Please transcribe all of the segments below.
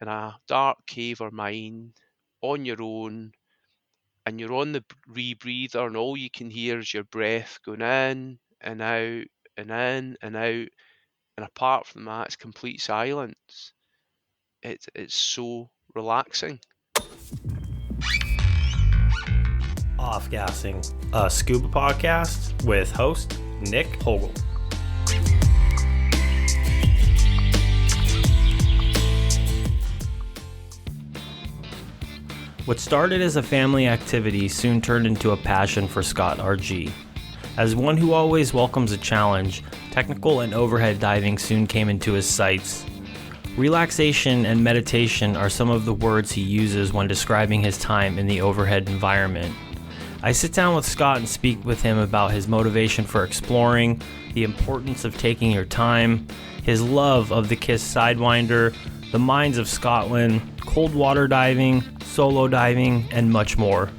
in a dark cave or mine on your own, and you're on the rebreather, and all you can hear is your breath going in and out and in and out. And apart from that, it's complete silence. It's so relaxing. Off-Gassing, a scuba podcast with host Nick Hogel. What started as a family activity soon turned into a passion for Scott RG. As one who always welcomes a challenge, technical and overhead diving soon came into his sights. Relaxation and meditation are some of the words he uses when describing his time in the overhead environment. I sit down with Scott and speak with him about his motivation for exploring, the importance of taking your time, his love of the KISS Sidewinder, the mines of Scotland, cold water diving, solo diving, and much more.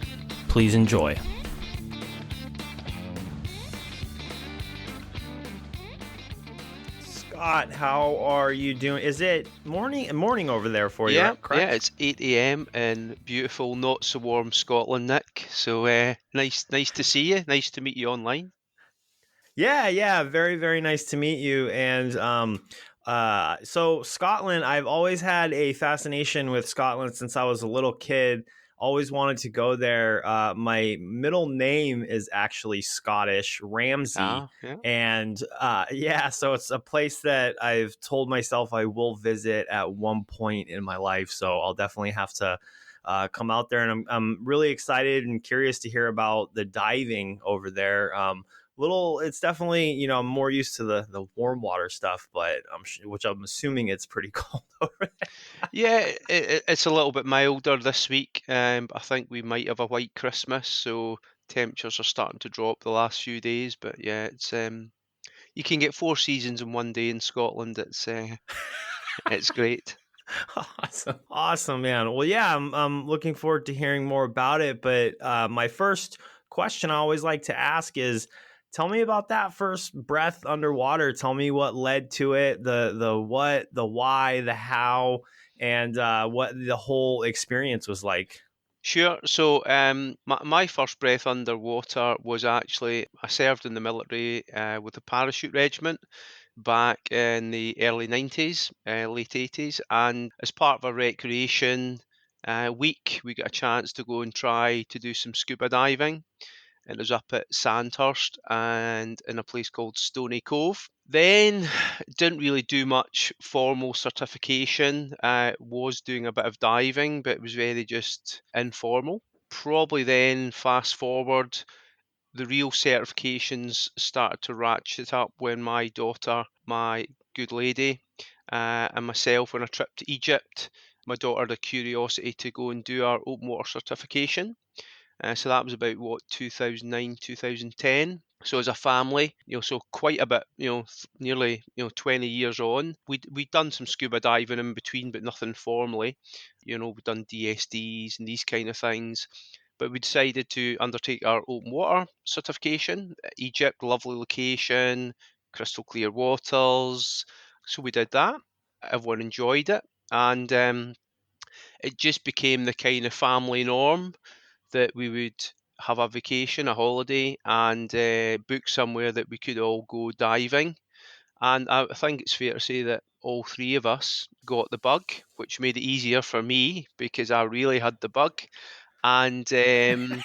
Please enjoy. Scott, how are you doing? Is it morning over there for you? Yeah, Correct? yeah, it's 8 a.m. in beautiful, not so warm Scotland, Nick. So nice to see you. Nice to meet you online. Yeah, very, very nice to meet you. And so Scotland, I've always had a fascination with Scotland since I was a little kid. Always wanted to go there. My middle name is actually Scottish, Ramsey. Yeah. And so it's a place that I've told myself I will visit at one point in my life. So I'll definitely have to come out there. And I'm really excited and curious to hear about the diving over there. It's definitely, I'm more used to the warm water stuff, but which I'm assuming it's pretty cold over there. Yeah, it's a little bit milder this week. I think we might have a white Christmas, so temperatures are starting to drop the last few days. But yeah, it's you can get 4 seasons in one day in Scotland. It's great. Awesome, man. Well, yeah, I'm looking forward to hearing more about it. But my first question I always like to ask is, tell me about that first breath underwater. Tell me what led to it, the what, the why, the how, and what the whole experience was like. Sure. So, my first breath underwater was actually I served in the military with a parachute regiment back in the early 90s, late 80s, and as part of a recreation week, we got a chance to go and try to do some scuba diving. It was up at Sandhurst and in a place called Stony Cove. Then didn't really do much formal certification. Was doing a bit of diving, but it was very just informal. Probably then fast forward, the real certifications started to ratchet up when my daughter, my good lady, and myself went on a trip to Egypt. My daughter had a curiosity to go and do our open water certification. So that was about 2009, 2010. So as a family, so quite a bit, nearly 20 years on, we'd done some scuba diving in between, but nothing formally. We'd done DSDs and these kind of things. But we decided to undertake our open water certification. Egypt, lovely location, crystal clear waters. So we did that. Everyone enjoyed it, and it just became the kind of family norm that we would have a vacation, a holiday, and book somewhere that we could all go diving. And I think it's fair to say that all three of us got the bug, which made it easier for me because I really had the bug. And and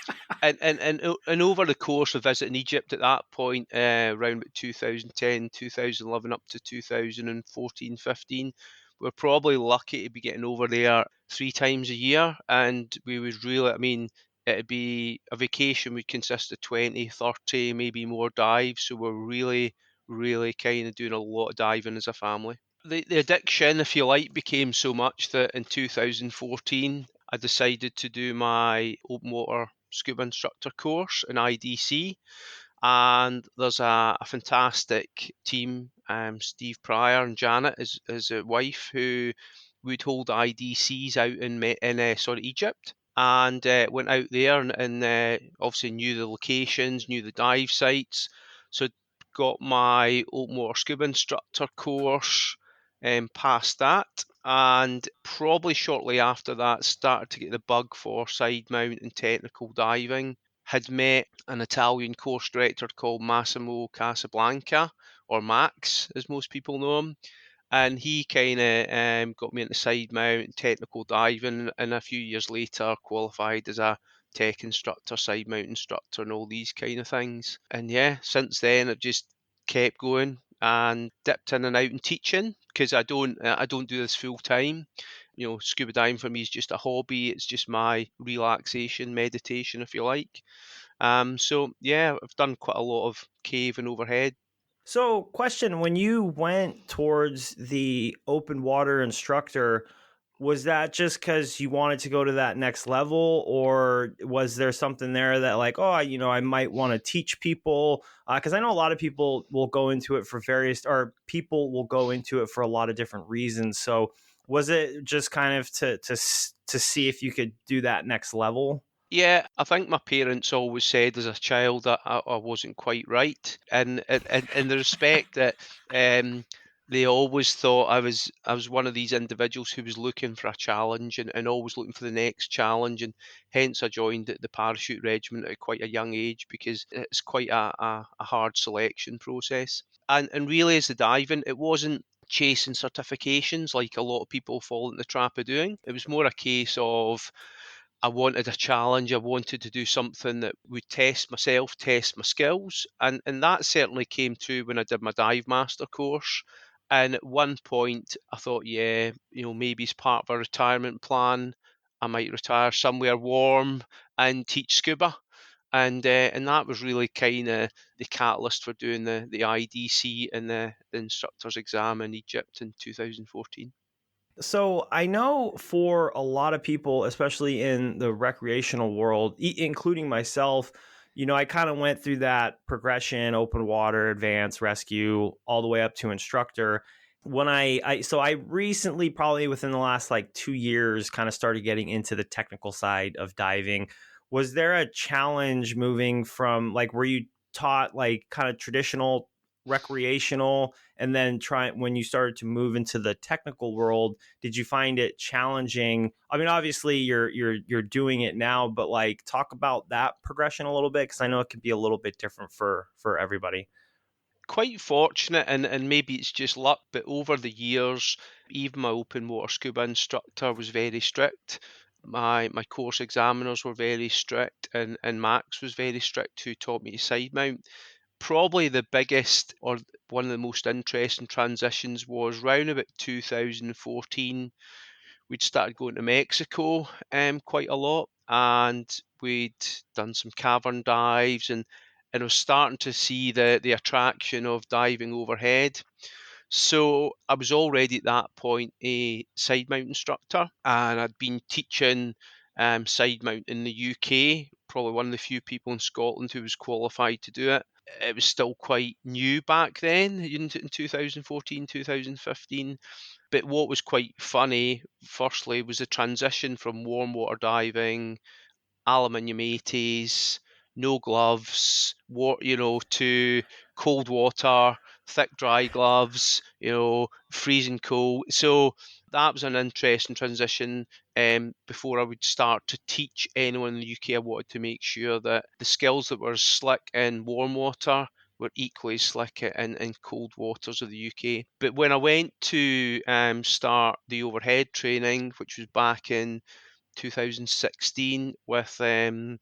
over the course of visiting Egypt at that point, around about 2010, 2011, up to 2014, 15, we're probably lucky to be getting over there 3 times a year. And we would really, it'd be a vacation would consist of 20, 30, maybe more dives. So we're really, really kind of doing a lot of diving as a family. The addiction, if you like, became so much that in 2014, I decided to do my open water scuba instructor course in IDC. And there's a fantastic team, Steve Pryor and Janet, his wife, who would hold IDCs out in Egypt. And went out there and obviously knew the locations, knew the dive sites. So got my open water scuba instructor course, passed that, and probably shortly after that started to get the bug for side mount and technical diving. Had met an Italian course director called Massimo Casablanca, or Max, as most people know him, and he kind of got me into side mount and technical diving, and a few years later qualified as a tech instructor, side mount instructor, and all these kind of things. And yeah, since then I've just kept going and dipped in and out in teaching because I don't do this full time. Scuba diving for me is just a hobby. It's just my relaxation, meditation, if you like. So yeah, I've done quite a lot of cave and overhead. So, question, when you went towards the open water instructor, was that just because you wanted to go to that next level, or was there something there that, like, oh, I might want to teach people? Because I know a lot of people will go into it for or people will go into it for a lot of different reasons. So, was it just kind of to see if you could do that next level? Yeah, I think my parents always said as a child that I wasn't quite right, and in the respect that um, they always thought I was one of these individuals who was looking for a challenge and always looking for the next challenge, and hence I joined the parachute regiment at quite a young age because it's quite a hard selection process. And really, as the diving, it wasn't chasing certifications like a lot of people fall into the trap of doing. It was more a case of I wanted a challenge. I wanted to do something that would test myself, test my skills, and that certainly came true when I did my dive master course. And at one point, I thought, yeah, maybe as part of a retirement plan, I might retire somewhere warm and teach scuba. And that was really kind of the catalyst for doing the IDC and the instructor's exam in Egypt in 2014. So I know for a lot of people, especially in the recreational world, including myself, I kind of went through that progression: open water, advanced, rescue, all the way up to instructor. When I recently, probably within the last like 2 years, kind of started getting into the technical side of diving. Was there a challenge moving from, like, were you taught like kind of traditional recreational, and then try when you started to move into the technical world, did you find it challenging? I mean, obviously you're doing it now, but like, talk about that progression a little bit, because I know it could be a little bit different for everybody. Quite fortunate, and maybe it's just luck, but over the years, even my open water scuba instructor was very strict. My course examiners were very strict, and Max was very strict, who taught me to side mount. Probably the biggest or one of the most interesting transitions was round about 2014. We'd started going to Mexico quite a lot, and we'd done some cavern dives, and I was starting to see the attraction of diving overhead. So I was already at that point a side mount instructor, and I'd been teaching side mount in the UK. Probably one of the few people in Scotland who was qualified to do it. It was still quite new back then in 2014, 2015. But what was quite funny, firstly, was the transition from warm water diving, aluminium 80s, no gloves, to cold water, thick dry gloves, freezing cold. So that was an interesting transition. Before I would start to teach anyone in the UK, I wanted to make sure that the skills that were slick in warm water were equally slick in cold waters of the UK. But when I went to start the overhead training, which was back in 2016 with a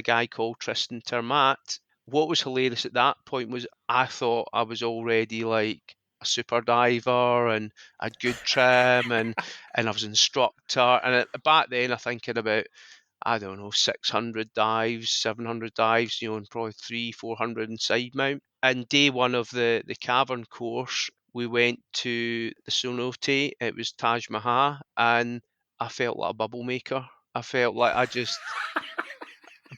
guy called Tristan Termat. What was hilarious at that point was I thought I was already like a super diver and I had good trim and I was an instructor. And back then, I think in about, I don't know, 600 dives, 700 dives, and probably 400 in side mount. And day one of the cavern course, we went to the cenote. It was Taj Mahal, and I felt like a bubble maker. I felt like I just,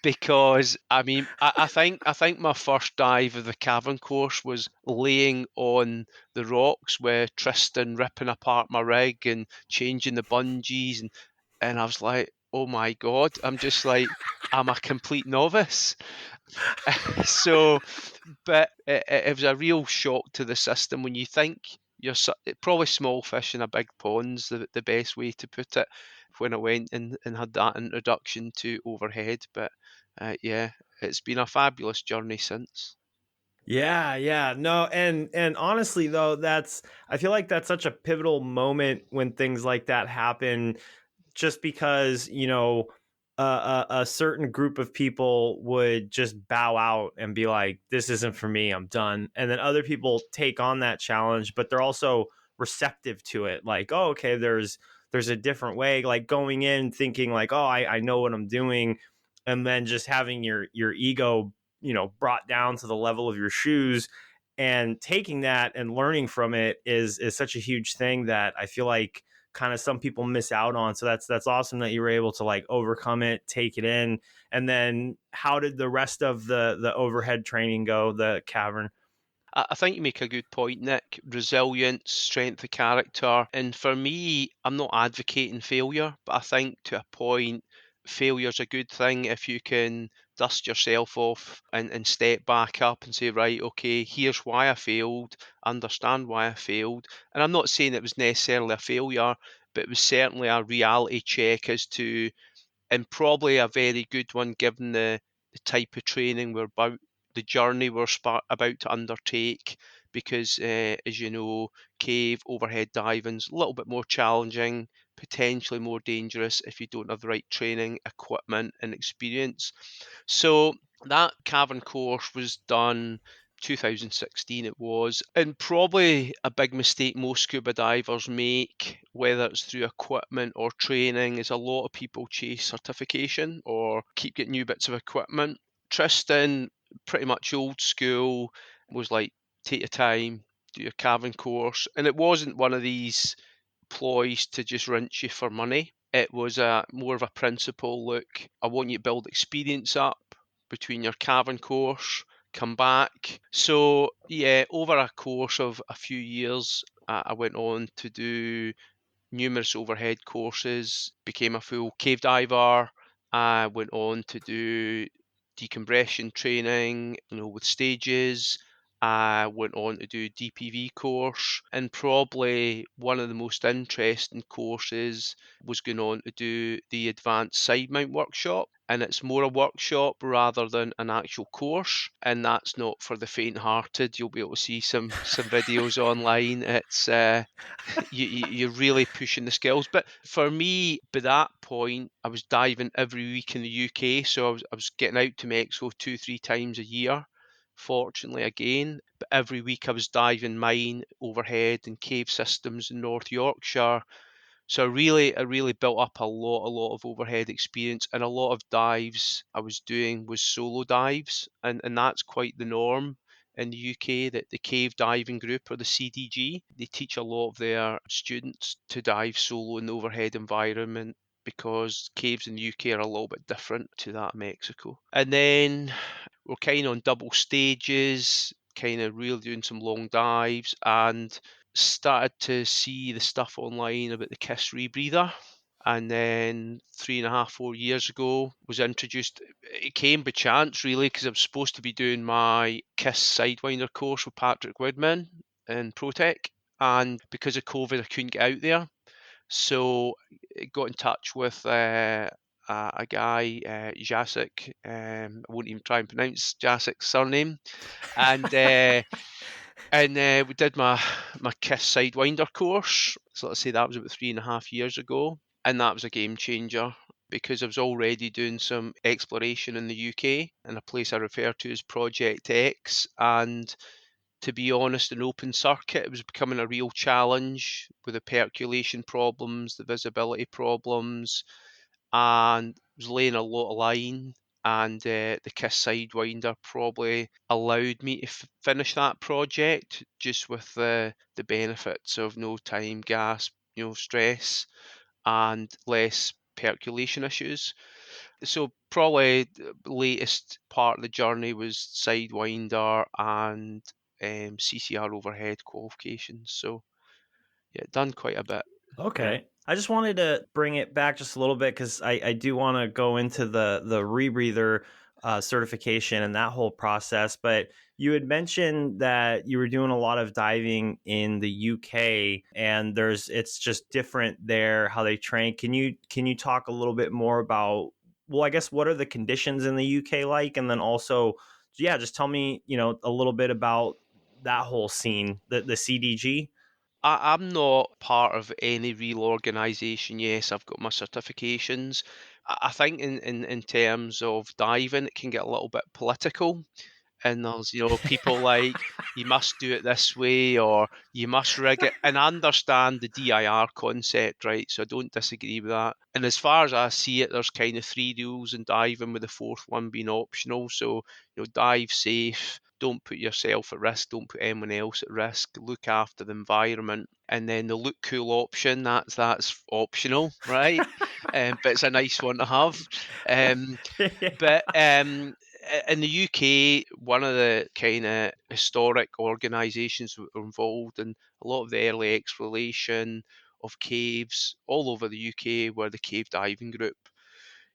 because I mean I think my first dive of the cavern course was laying on the rocks with Tristan ripping apart my rig and changing the bungees, and I was like, oh my god, I'm a complete novice. So, but it was a real shock to the system when you think probably small fish in a big pond's the best way to put it. When I went and had that introduction to overhead, but yeah, it's been a fabulous journey since. Yeah, yeah. No, and honestly though, that's I feel like that's such a pivotal moment when things like that happen, just because, a certain group of people would just bow out and be like, this isn't for me, I'm done. And then other people take on that challenge, but they're also receptive to it. Like, oh, okay, there's a different way, like going in thinking like, oh, I know what I'm doing. And then just having your ego, brought down to the level of your shoes, and taking that and learning from it is such a huge thing that I feel like kind of some people miss out on. So that's awesome that you were able to like overcome it, take it in. And then how did the rest of the overhead training go, the cavern? I think you make a good point, Nick. Resilience, strength of character. And for me, I'm not advocating failure, but I think to a point, failure's a good thing if you can dust yourself off and step back up and say, right, okay, here's why I failed, understand why I failed. And I'm not saying it was necessarily a failure, but it was certainly a reality check as to, and probably a very good one given the type of training we're about, the journey we're about to undertake. Because, as you know, cave overhead diving's a little bit more challenging, potentially more dangerous if you don't have the right training, equipment, and experience. So that cavern course was done 2016 it was, and probably a big mistake most scuba divers make, whether it's through equipment or training, is a lot of people chase certification or keep getting new bits of equipment. Tristan, pretty much old school, was like, take your time, do your cavern course, and it wasn't one of these ploys to just rinse you for money. It was a more of a principle. Look, I want you to build experience up between your cavern course, come back. So yeah, over a course of a few years, I went on to do numerous overhead courses, became a full cave diver. I went on to do decompression training, with stages. I went on to do DPV course, and probably one of the most interesting courses was going on to do the advanced side mount workshop. And it's more a workshop rather than an actual course, and that's not for the faint-hearted. You'll be able to see some videos online. It's you're really pushing the skills. But for me, by that point, I was diving every week in the UK, so I was getting out to Mexico 2-3 times a year. Fortunately, again, but every week I was diving mine, overhead, and cave systems in North Yorkshire. So I really built up a lot of overhead experience, and a lot of dives I was doing was solo dives, and that's quite the norm in the UK. That the Cave Diving Group, or the CDG, they teach a lot of their students to dive solo in the overhead environment, because caves in the UK are a little bit different to that of Mexico. And then we're kind of on double stages, kind of really doing some long dives, and started to see the stuff online about the KISS rebreather. And then 3.5, 4 years ago, was introduced. It came by chance, really, because I was supposed to be doing my KISS Sidewinder course with Patrick Woodman in ProTech. And because of COVID, I couldn't get out there. So I got in touch with a guy, Jacek. I won't even try and pronounce Jacek's surname. And we did my KISS Sidewinder course. So let's say that was about 3.5 years ago, and that was a game changer, because I was already doing some exploration in the UK in a place I refer to as Project X, and to be honest, an open circuit, it was becoming a real challenge with the percolation problems, the visibility problems, and was laying a lot of line. And the KISS Sidewinder probably allowed me to finish that project, just with the benefits of no time, gas, stress, and less percolation issues. So probably the latest part of the journey was Sidewinder and CCR overhead qualifications. So yeah, done quite a bit. Yeah. Okay. I just wanted to bring it back just a little bit because I do want to go into the rebreather certification and that whole process. But You had mentioned that you were doing a lot of diving in the UK, and it's just different there how they train. Can you talk a little bit more about, well, I guess what are the conditions in the UK like, and then also, yeah, just tell me, a little bit about that whole scene, the CDG. I'm not part of any real organisation. Yes, I've got my certifications. I think in terms of diving, it can get a little bit political. And there's, people like, you must do it this way or you must rig it. And I understand the DIR concept, right? So I don't disagree with that. And as far as I see it, there's kind of three rules in diving, with the fourth one being optional. So, dive safe, don't put yourself at risk, don't put anyone else at risk, look after the environment. And then the look cool option, that's optional, right? But it's a nice one to have. Um, but in the UK, one of the kind of historic organisations that were involved in a lot of the early exploration of caves all over the UK were the Cave Diving Group.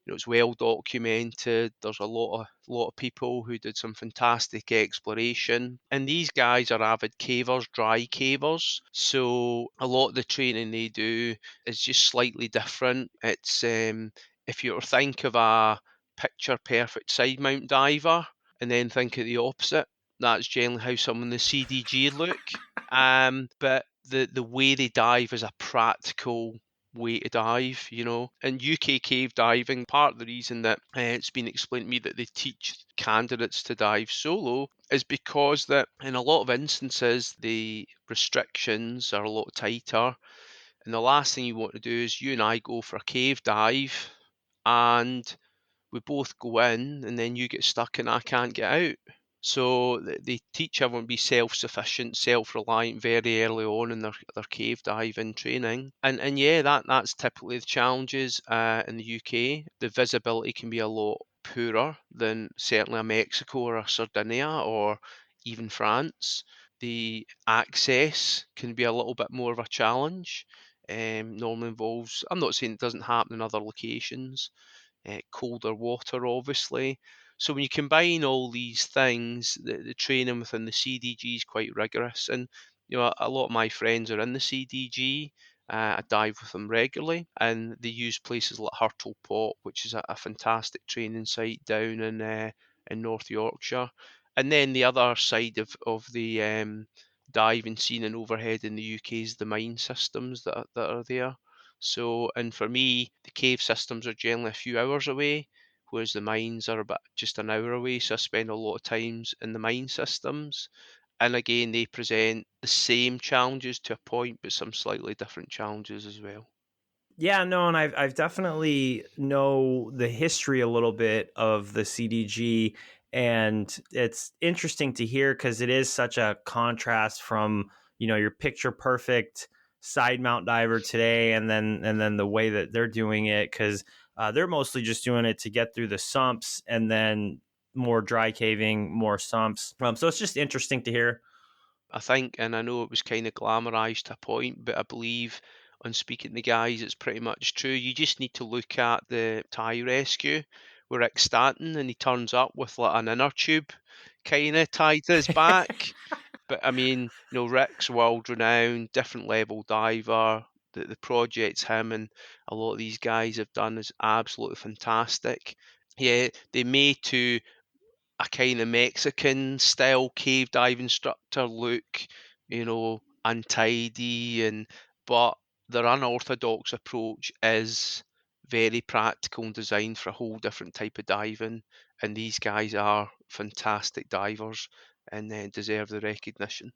It's well documented. There's a lot of people who did some fantastic exploration, and these guys are avid cavers, dry cavers. So a lot of the training they do is just slightly different. It's if you were to think of a picture perfect side mount diver, and then think of the opposite. That's generally how some in the CDG look. But the way they dive is a practical way to dive, And UK cave diving, part of the reason that it's been explained to me that they teach candidates to dive solo is because that in a lot of instances the restrictions are a lot tighter, and the last thing you want to do is you and I go for a cave dive and we both go in and then you get stuck and I can't get out. So they teach everyone to be self-sufficient, self-reliant very early on in their cave diving training. And yeah, that's typically the challenges in the UK. The visibility can be a lot poorer than certainly a Mexico or a Sardinia or even France. The access can be a little bit more of a challenge. Normally involves, I'm not saying it doesn't happen in other locations, colder water, obviously. So when you combine all these things, the training within the CDG is quite rigorous. And a lot of my friends are in the CDG. I dive with them regularly, and they use places like Hurtle Pot, which is a fantastic training site down in North Yorkshire. And then the other side of the diving scene and overhead in the UK is the mine systems that are there. So, and for me, the cave systems are generally a few hours away, whereas the mines are about just an hour away. So I spend a lot of times in the mine systems. And again, they present the same challenges to a point, but some slightly different challenges as well. Yeah, no, and I've definitely know the history a little bit of the CDG, and it's interesting to hear because it is such a contrast from your picture perfect side mount diver today, and then the way that they're doing it, because they're mostly just doing it to get through the sumps, and then more dry caving, more sumps. So it's just interesting to hear. I think, and I know it was kind of glamorized to a point, but I believe on speaking to guys, it's pretty much true. You just need to look at the Thai rescue with Rick Stanton, and he turns up with like an inner tube kind of tied to his back. But I mean, Rick's world renowned, different level diver. The projects him and a lot of these guys have done is absolutely fantastic. Yeah, they may to a kind of Mexican style cave dive instructor look, untidy, but their unorthodox approach is very practical and designed for a whole different type of diving. And these guys are fantastic divers and deserve the recognition.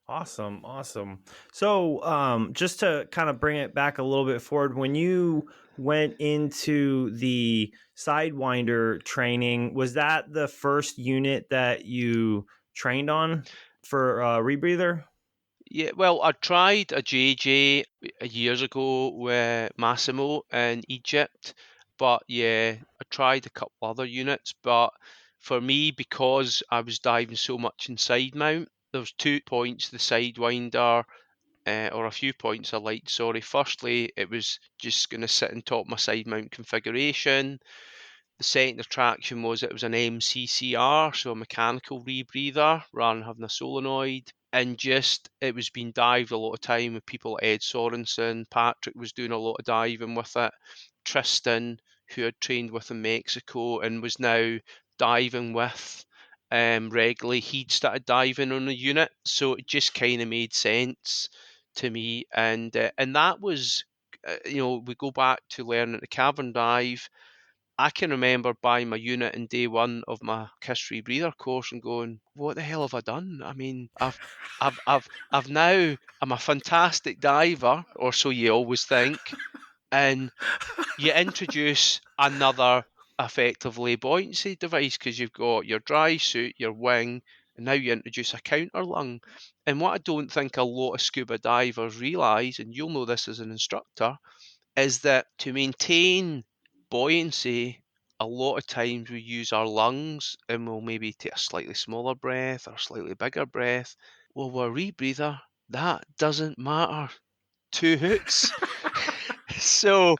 Awesome, awesome. So, just to kind of bring it back a little bit forward, when you went into the Sidewinder training, was that the first unit that you trained on for rebreather? Yeah, well, I tried a JJ years ago with Massimo in Egypt, but yeah, I tried a couple other units. But for me, because I was diving so much in side mount, there was 2 points the Sidewinder, or a few points I liked. Sorry, firstly, it was just going to sit on top of my side mount configuration. The second attraction was it was an MCCR, so a mechanical rebreather rather than having a solenoid. And just it was being dived a lot of time with people like Ed Sorensen. Patrick was doing a lot of diving with it. Tristan, who had trained with in Mexico and was now diving with regularly, he'd started diving on the unit, so it just kind of made sense to me. And that was, we go back to learning the cavern dive. I can remember buying my unit in day one of my KISS rebreather course and going, "What the hell have I done? I mean, I've now I'm a fantastic diver, or so you always think, and you introduce another effectively buoyancy device because you've got your dry suit, your wing, and now you introduce a counter lung. And what I don't think a lot of scuba divers realise, and you'll know this as an instructor, is that to maintain buoyancy, a lot of times we use our lungs and we'll maybe take a slightly smaller breath or a slightly bigger breath. Well, with a rebreather, that doesn't matter. Two hoots. So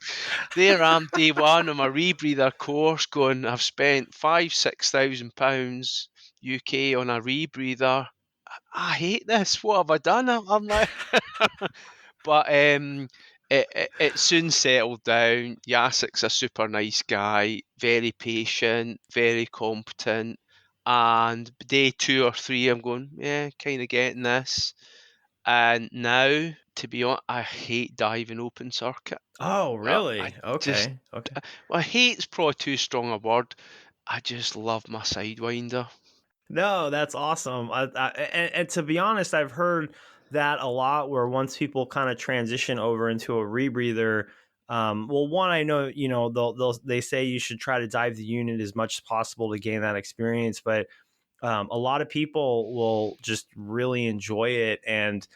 there I am, day one of my rebreather course, going, I've spent 6,000 pounds UK on a rebreather. I hate this. What have I done? I'm like, but it soon settled down. Yasik's a super nice guy, very patient, very competent. And day 2 or 3, I'm going, yeah, kind of getting this. And now, to be honest, I hate diving open circuit. Oh, I really? just, Okay. Okay. well, hate's probably too strong a word. I just love my Sidewinder. No, that's awesome. And to be honest, I've heard that a lot. Where once people kind of transition over into a rebreather, well, one, I know they say you should try to dive the unit as much as possible to gain that experience, but a lot of people will just really enjoy it. And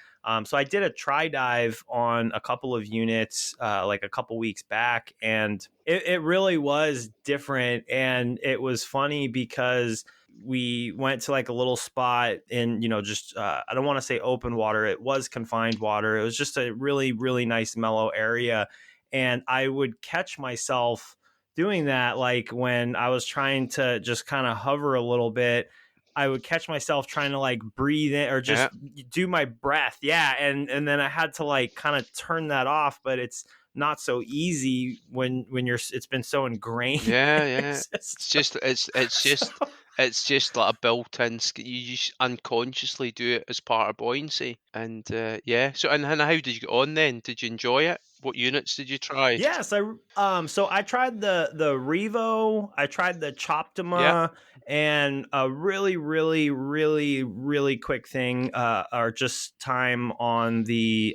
so I did a try dive on a couple of units like a couple weeks back, and it really was different. And it was funny because we went to like a little spot in, just I don't want to say open water. It was confined water. It was just a really, really nice mellow area. And I would catch myself doing that, like when I was trying to just kind of hover a little bit, I would catch myself trying to like breathe in or Yeah, just do my breath. Yeah. And then I had to like kind of turn that off, but it's not so easy when it's been so ingrained yeah, in your yeah. It's system. just, it's So, just, it's just like a built-in. You just unconsciously do it as part of buoyancy, and yeah. So, and how did you get on then? Did you enjoy it? What units did you try? yes, so I tried the Revo, I tried the Yeah, Choptima, and a really, really, really, really quick thing, or just time on the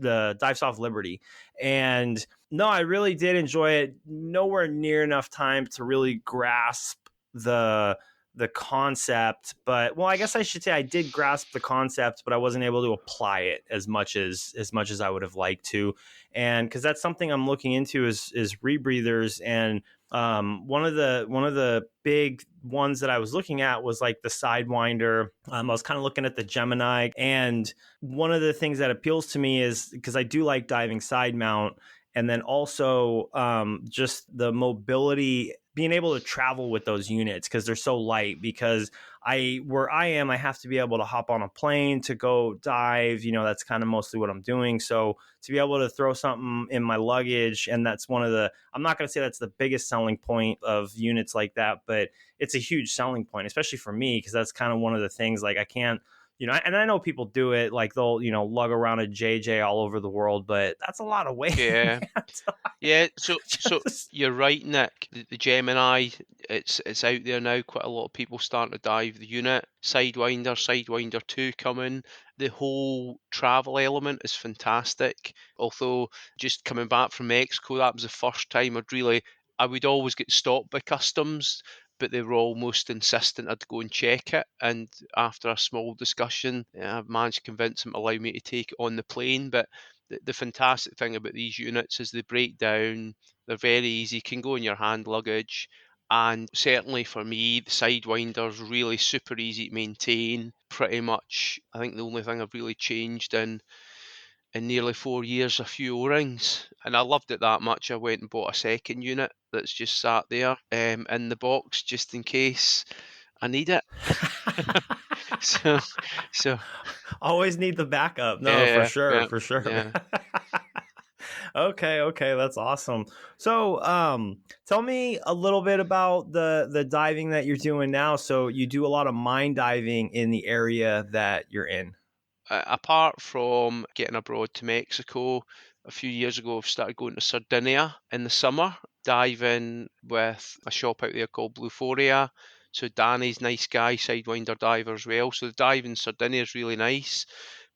Dive Soft Liberty. And no, I really did enjoy it. Nowhere near enough time to really grasp the concept, but well, I guess I should say I did grasp the concept, but I wasn't able to apply it as much as I would have liked to. And because that's something I'm looking into is rebreathers. And one of the big ones that I was looking at was like the Sidewinder. I was kind of looking at the Gemini, and one of the things that appeals to me is because I do like diving side mount, and then also just the mobility, being able to travel with those units because they're so light. Because where I am, I have to be able to hop on a plane to go dive. That's kind of mostly what I'm doing. So to be able to throw something in my luggage, and that's one of the, I'm not going to say that's the biggest selling point of units like that, but it's a huge selling point, especially for me, because that's kind of one of the things, like I can't, and I know people do it, like they'll, lug around a JJ all over the world, but that's a lot of weight, yeah. man. So Yeah, so just, you're right, Nick. The Gemini, it's out there now. Quite a lot of people starting to dive the unit. Sidewinder 2 coming. The whole travel element is fantastic. Although just coming back from Mexico, that was the first time I would always get stopped by customs, but they were almost insistent I'd go and check it. And after a small discussion, I've managed to convince them to allow me to take it on the plane. But the fantastic thing about these units is they break down, they're very easy, can go in your hand luggage. And certainly for me, the Sidewinder's really super easy to maintain. Pretty much, I think the only thing I've really changed in in nearly 4 years a few O-rings, and I loved it that much. I went and bought a second unit that's just sat there in the box just in case I need it. So, so Always need the backup. No, for yeah, sure, yeah, for sure. yeah. Okay, okay, that's awesome. So, tell me a little bit about the diving that you're doing now. So, you do a lot of mine diving in the area that you're in. Apart from getting abroad to Mexico a few years ago, I've started going to Sardinia in the summer, diving with a shop out there called Blueforia. So Danny's nice guy, Sidewinder diver as well. So the dive in Sardinia is really nice.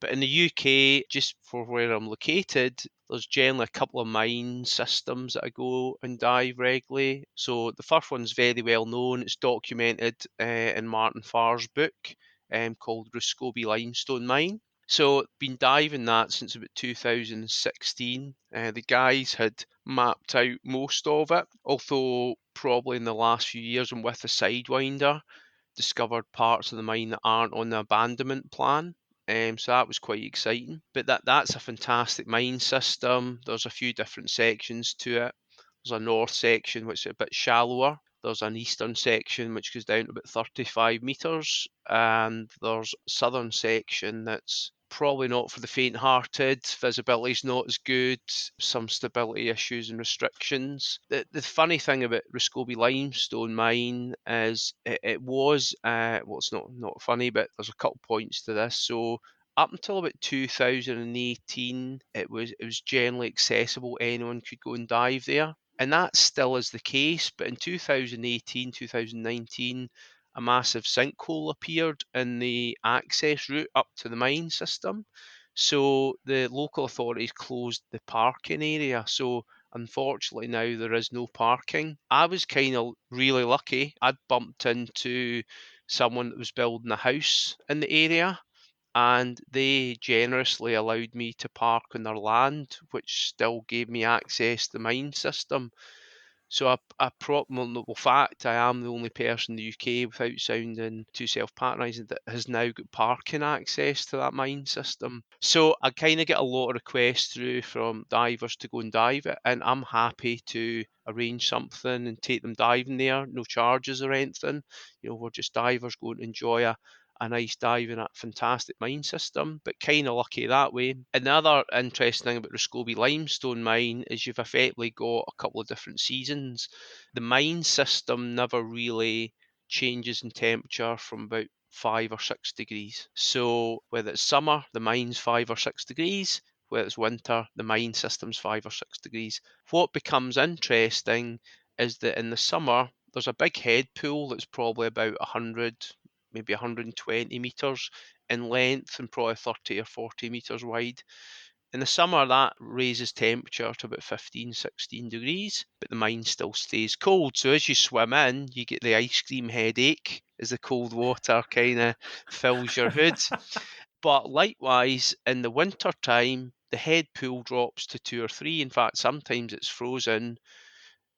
But in the UK, just for where I'm located, there's generally a couple of mine systems that I go and dive regularly. So the first one's very well known. It's documented in Martin Farr's book called Ruscobie Limestone Mine. So been diving that since about 2016. The guys had mapped out most of it, although probably in the last few years and with the Sidewinder, discovered parts of the mine that aren't on the abandonment plan. So that was quite exciting. But that's a fantastic mine system. There's a few different sections to it. There's a north section which is a bit shallower. There's an eastern section which goes down to about 35 metres, and there's a southern section that's probably not for the faint-hearted. Visibility's not as good, some stability issues and restrictions. The funny thing about Ruscobie Limestone Mine is it was, well, it's not funny, but there's a couple points to this. So up until about 2018, it was generally accessible. Anyone could go and dive there. And that still is the case, but in 2018, 2019, a massive sinkhole appeared in the access route up to the mine system. So the local authorities closed the parking area. So unfortunately now there is no parking. I was kind of really lucky. I'd bumped into someone that was building a house in the area, and they generously allowed me to park on their land, which still gave me access to the mine system. So well, fact, I am the only person in the UK, without sounding too self-patronising, that has now got parking access to that mine system. So I kind of get a lot of requests through from divers to go and dive it, and I'm happy to arrange something and take them diving there, no charges or anything. We're just divers going to enjoy a nice dive in a fantastic mine system, but kind of lucky that way. And the other interesting thing about Ruscobie Limestone Mine is you've effectively got a couple of different seasons. The mine system never really changes in temperature from about 5 or 6 degrees. So whether it's summer, the mine's 5 or 6 degrees. Whether it's winter, the mine system's 5 or 6 degrees. What becomes interesting is that in the summer, there's a big head pool that's probably about 100, maybe 120 metres in length and probably 30 or 40 metres wide. In the summer, that raises temperature to about 15, 16 degrees, but the mine still stays cold. So as you swim in, you get the ice cream headache as the cold water kind of fills your hood. But likewise, in the winter time, the head pool drops to 2 or 3. In fact, sometimes it's frozen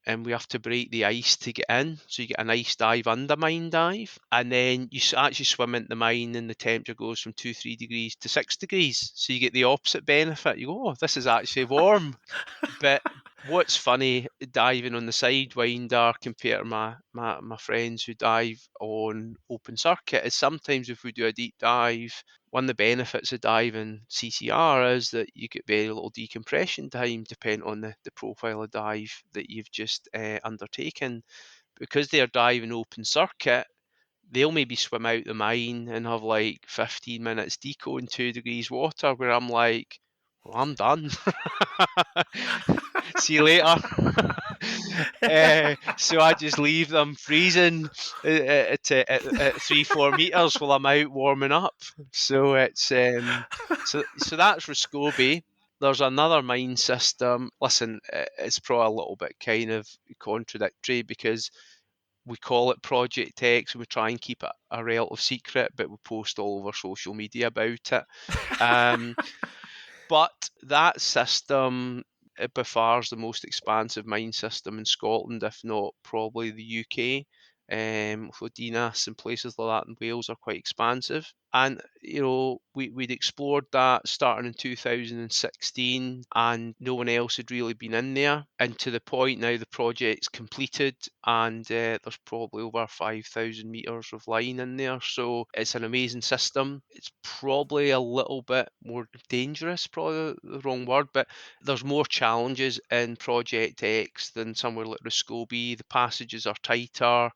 and we have to break the ice to get in. So you get an ice dive and a mine dive. And then you actually swim into the mine and the temperature goes from 2, 3 degrees to 6 degrees. So you get the opposite benefit. You go, oh, this is actually warm. But what's funny diving on the Sidewinder compared to my friends who dive on open circuit is sometimes if we do a deep dive, one of the benefits of diving CCR is that you get very little decompression time depending on the profile of dive that you've just undertaken. Because they're diving open circuit, they'll maybe swim out the mine and have like 15 minutes deco in 2 degrees water, where I'm like, well, I'm done. See you later. So I just leave them freezing at 3, 4 meters while I'm out warming up. So so that's Rascobi. There's another mine system. Listen, it's probably a little bit kind of contradictory because we call it Project X and we try and keep it a relative secret, but we post all over social media about it. Um, but that system, by far, is the most expansive mine system in Scotland, if not probably the UK. Although Dinas and places like that in Wales are quite expansive. And we'd explored that starting in 2016, and no one else had really been in there. And to the point now, the project's completed, and there's probably over 5,000 meters of line in there. So it's an amazing system. It's probably a little bit more dangerous, probably the wrong word, but there's more challenges in Project X than somewhere like Roscobi. The passages are tighter.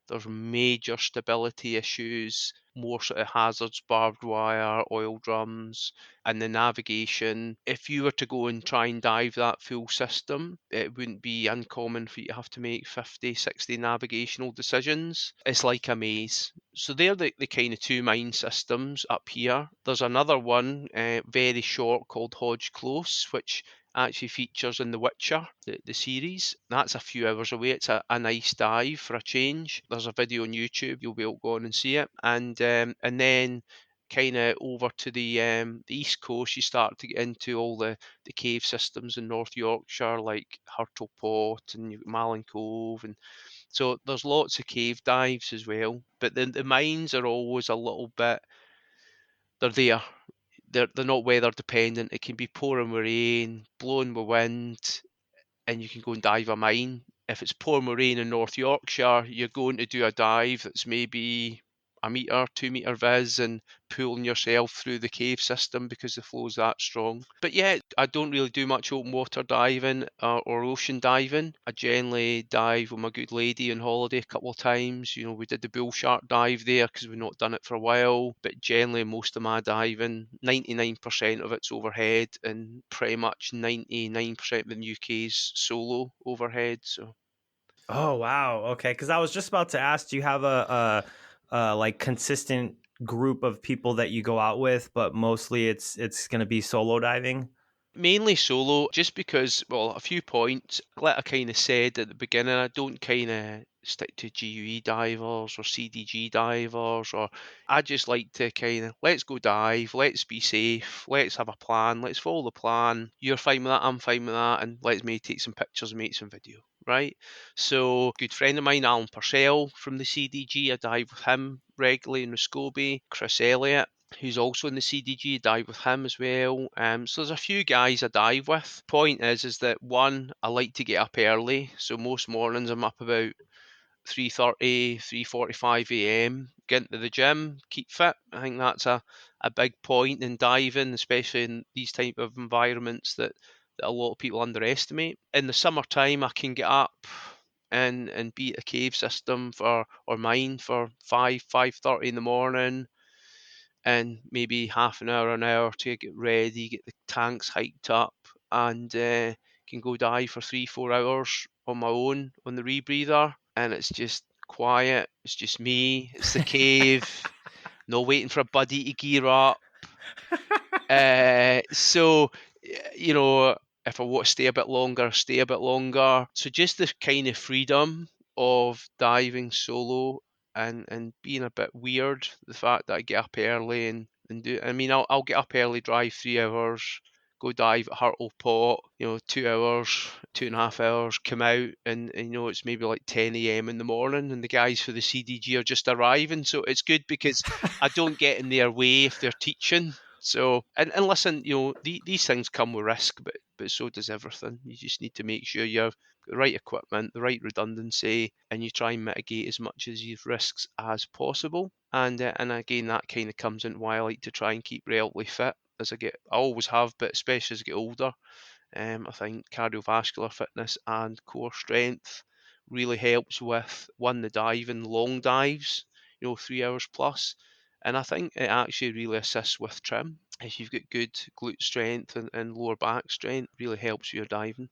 There's major stability issues, more sort of hazards, barbed wire, oil drums, and the navigation. If you were to go and try and dive that full system, it wouldn't be uncommon for you to have to make 50, 60 navigational decisions. It's like a maze. So they're the kind of two mine systems up here. There's another one, very short, called Hodge Close, which actually features in The Witcher, the series. That's a few hours away. It's a nice dive for a change. There's a video on YouTube. You'll be able to go on and see it. And then kind of over to the east coast, you start to get into all the cave systems in North Yorkshire, like Hurtle Pot and Malin Cove, and so there's lots of cave dives as well. But the mines are always a little bit. They're there. They're not weather dependent. It can be pouring with rain, blowing with wind, and you can go and dive a mine. If it's pouring with rain in North Yorkshire, you're going to do a dive that's maybe a metre, 2 metre viz, and pulling yourself through the cave system because the flow's that strong. But yeah, I don't really do much open water diving or ocean diving. I generally dive with my good lady on holiday a couple of times. We did the bull shark dive there because we've not done it for a while. But generally, most of my diving, 99% of it's overhead, and pretty much 99% of the UK's solo overhead. So Oh wow, okay. Because I was just about to ask, do you have a like consistent group of people that you go out with, but mostly it's going to be solo diving? mainly solo, just because, well, a few points. Like I kind of said at the beginning, I don't kind of stick to GUE divers or CDG divers, or I just like to kind of let's go dive, let's be safe, let's have a plan, let's follow the plan. You're fine with that, I'm fine with that, and let's maybe take some pictures and make some video. Right, so good friend of mine, Alan Purcell from the CDG, I dive with him regularly in Roscobi. Chris Elliott, who's also in the CDG, dive with him as well. So there's a few guys I dive with. Point is that one, I like to get up early. So most mornings I'm up about 3:30, 3:45 a.m. Get into the gym, keep fit. I think that's a big point in diving, especially in these type of environments that a lot of people underestimate. In the summertime, I can get up and be at a cave system or mine for 5:30 in the morning, and maybe half an hour to get ready, get the tanks hiked up, and can go dive for 3, 4 hours on my own on the rebreather. And it's just quiet. It's just me. It's the cave. No waiting for a buddy to gear up. So, if I want to stay a bit longer, stay a bit longer. So just the kind of freedom of diving solo and being a bit weird. The fact that I get up early and do. I mean, I'll get up early, drive 3 hours, go dive at Hurtle Pot. 2 hours, 2.5 hours, come out, and it's maybe like 10 a.m. in the morning, and the guys for the CDG are just arriving. So it's good because I don't get in their way if they're teaching. So, and listen, these things come with risk, but so does everything. You just need to make sure you've got the right equipment, the right redundancy, and you try and mitigate as much of these risks as possible. And again, that kind of comes in why I like to try and keep relatively fit as I always have, but especially as I get older. I think cardiovascular fitness and core strength really helps with one, the diving, long dives, 3 hours plus. And I think it actually really assists with trim. If you've got good glute strength and lower back strength, really helps with your diving.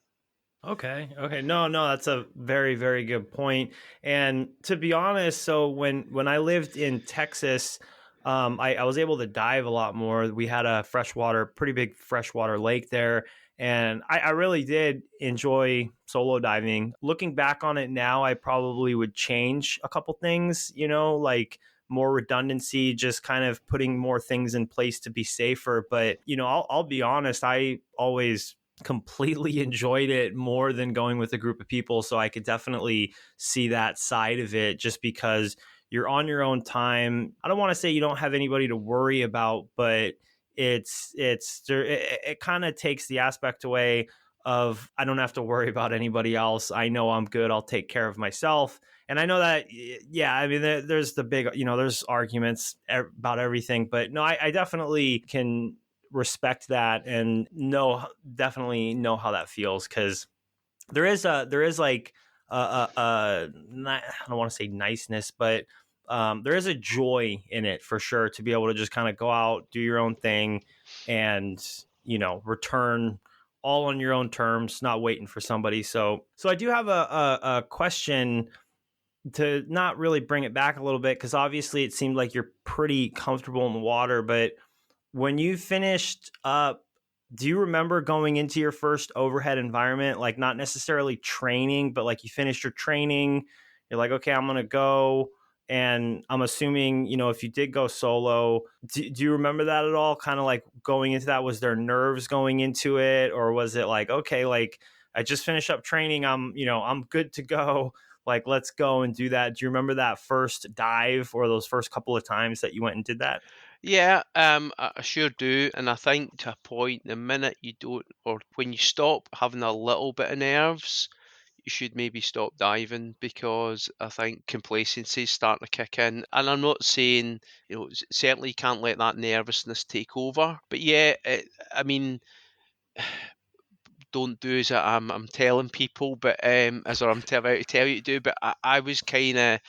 Okay. Okay. No, no, that's a very, very good point. And to be honest, so when I lived in Texas, I was able to dive a lot more. We had a pretty big freshwater lake there. And I really did enjoy solo diving. Looking back on it now, I probably would change a couple things, like more redundancy, just kind of putting more things in place to be safer. But, I'll be honest, I always completely enjoyed it more than going with a group of people. So I could definitely see that side of it, just because you're on your own time. I don't want to say you don't have anybody to worry about, but it kind of takes the aspect away of I don't have to worry about anybody else. I know I'm good. I'll take care of myself. And I know that, yeah, I mean, there's the big, there's arguments about everything, but no, I definitely can respect that and definitely know how that feels, because there is like I don't want to say niceness, but there is a joy in it for sure to be able to just kind of go out, do your own thing, and return all on your own terms, not waiting for somebody. So I do have a question to not really bring it back a little bit, because obviously it seemed like you're pretty comfortable in the water, but when you finished up, do you remember going into your first overhead environment, like not necessarily training, but like you finished your training, you're like, okay, I'm going to go. And I'm assuming, if you did go solo, do you remember that at all? Kind of like going into that, was there nerves going into it? Or was it like, okay, like I just finished up training. I'm good to go. Like, let's go and do that. Do you remember that first dive or those first couple of times that you went and did that? Yeah, I sure do. And I think to a point, the minute you don't, or when you stop having a little bit of nerves, you should maybe stop diving, because I think complacency is starting to kick in. And I'm not saying, certainly you can't let that nervousness take over. But yeah, I mean, don't do as I'm telling people, but as or I'm about to tell you to do. But I was kind of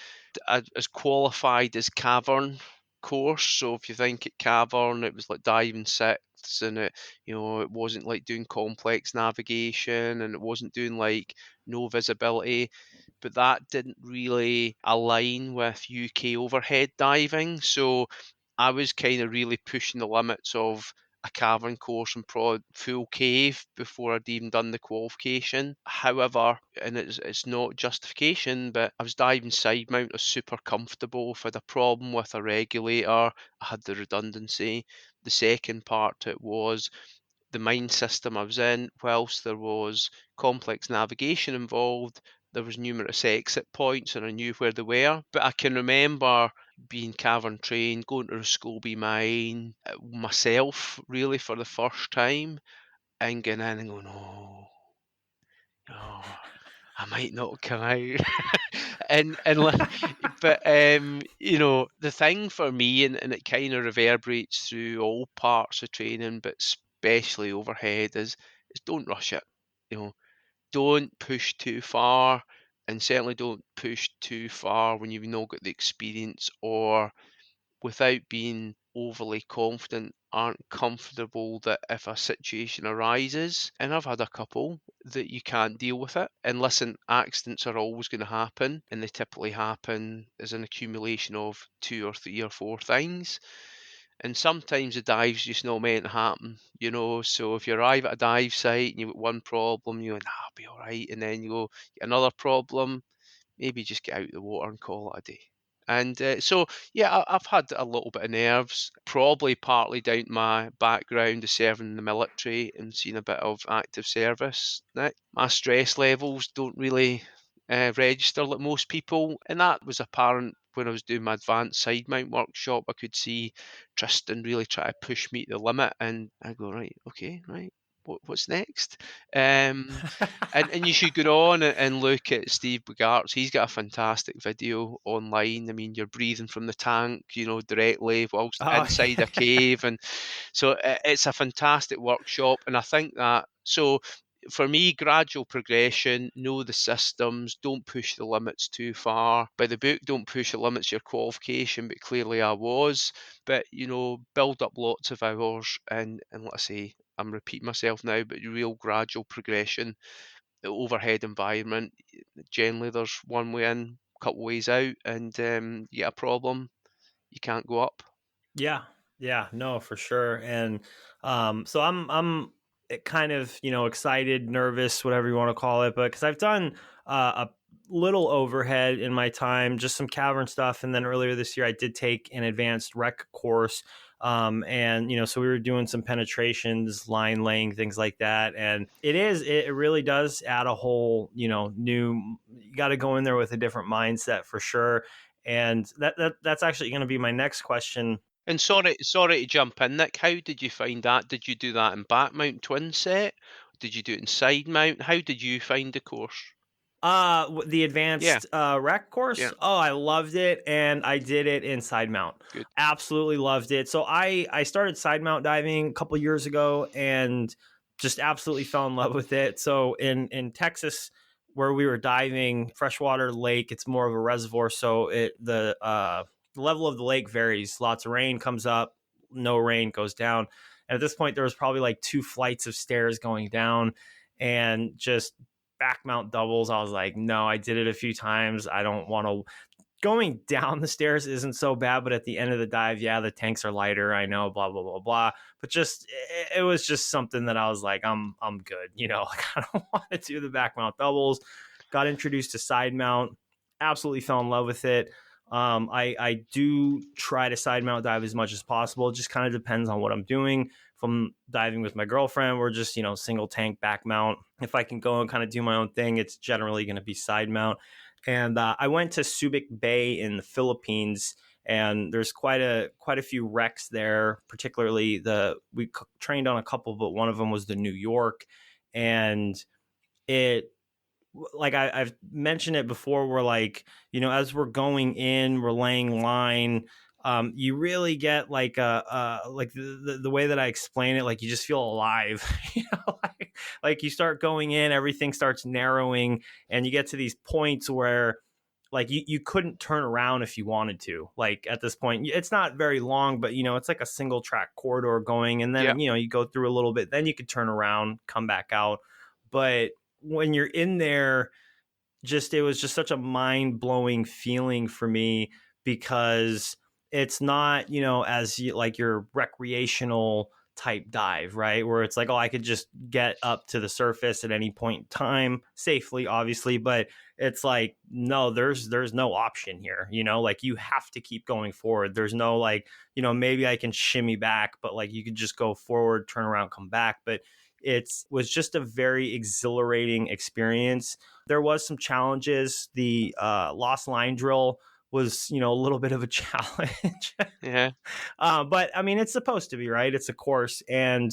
as qualified as cavern course. So if you think at cavern, it was like diving sixths, and it wasn't like doing complex navigation, and it wasn't doing like no visibility. But that didn't really align with UK overhead diving. So I was kind of really pushing the limits of a cavern course and full cave before I'd even done the qualification. However, and it's not justification, but I was diving side mount, I was super comfortable. If I had a problem with a regulator, I had the redundancy. The second part to it was the mine system I was in, whilst there was complex navigation involved, there was numerous exit points and I knew where they were. But I can remember being cavern trained, going to the Scobie mine myself really for the first time, and getting in and going, oh, I might not come out. But the thing for me, and it kind of reverberates through all parts of training, but especially overhead, is don't rush it. You know, don't push too far, and certainly don't push too far when you've not got the experience, or without being overly confident, aren't comfortable that if a situation arises, and I've had a couple, that you can't deal with it. And listen, accidents are always going to happen, and they typically happen as an accumulation of two or three or four things. And sometimes the dive's just not meant to happen. So if you arrive at a dive site and you've got one problem, you're like, nah, I'll be all right. And then you go, get another problem, maybe just get out of the water and call it a day. And so, yeah, I've had a little bit of nerves, probably partly down to my background of serving in the military and seeing a bit of active service. Nick. My stress levels don't really register like most people, and that was apparent when I was doing my advanced side mount workshop. I could see Tristan really try to push me to the limit, and I go, right, okay, right, what's next? Um, and you should go on and look at Steve Bogart's. He's got a fantastic video online. I mean, you're breathing from the tank, directly whilst Oh, inside a cave, and so it's a fantastic workshop. And I think that so for me, gradual progression, know the systems, don't push the limits too far. By the book, don't push the limits of your qualification, but clearly I was. But build up lots of hours, and let's say I'm repeating myself now, but real gradual progression. The overhead environment, generally there's one way in, couple ways out, and you get a problem, you can't go up. yeah, yeah, no, for sure. And so I'm kind of excited, nervous, whatever you want to call it, but because I've done a little overhead in my time, just some cavern stuff, and then earlier this year I did take an advanced rec course. And so we were doing some penetrations, line laying, things like that, and it really does add a whole new. You got to go in there with a different mindset for sure. And that's actually going to be my next question. And sorry to jump in, Nick. How did you find that? Did you do that in back mount twin set? Did you do it in side mount? How did you find the course? The Yeah, advanced rec course. yeah, Oh, I loved it, and I did it in side mount. good. Absolutely loved it. So I started side mount diving a couple years ago, and just absolutely fell in love with it. So in Texas, where we were diving freshwater lake, it's more of a reservoir, so the level of the lake varies. Lots of rain comes up, no rain goes down. And at this point, there was probably like 2 flights of stairs going down, and just back mount doubles. I was like, no, I did it a few times. I don't want to. Going down the stairs isn't so bad, but at the end of the dive, yeah, the tanks are lighter. I know, blah blah blah blah. But just it was just something that I was like, I'm good. Like, I don't want to do the back mount doubles. Got introduced to side mount, absolutely fell in love with it. I do try to side mount dive as much as possible. It just kind of depends on what I'm doing. If I'm diving with my girlfriend, we're just, single tank back mount. If I can go and kind of do my own thing, it's generally going to be side mount. And I went to Subic Bay in the Philippines, and there's quite a few wrecks there. Particularly we trained on a couple, but one of them was the New York, and it, like I've mentioned it before, we're like, as we're going in, we're laying line. You really get like like the way that I explain it, like you just feel alive. Like you start going in, everything starts narrowing, and you get to these points where like you couldn't turn around if you wanted to. Like at this point, it's not very long, but it's like a single track corridor going, and Yeah, then you go through a little bit, then you could turn around, come back out. But when you're in there, it was just such a mind-blowing feeling for me, because it's not as like your recreational type dive, right, where it's like, oh, I could just get up to the surface at any point in time safely, obviously. But it's like, no, there's no option here, like you have to keep going forward. There's no like, maybe I can shimmy back, but like you could just go forward, turn around, come back. But it was just a very exhilarating experience. There was some challenges. The lost line drill was, a little bit of a challenge. yeah. But I mean, it's supposed to be, right? It's a course. And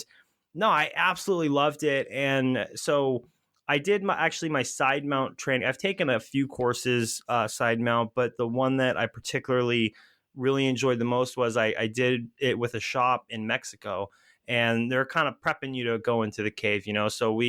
no, I absolutely loved it. And so I did my side mount training. I've taken a few courses side mount, but the one that I particularly really enjoyed the most was I did it with a shop in Mexico, and they're kind of prepping you to go into the cave, So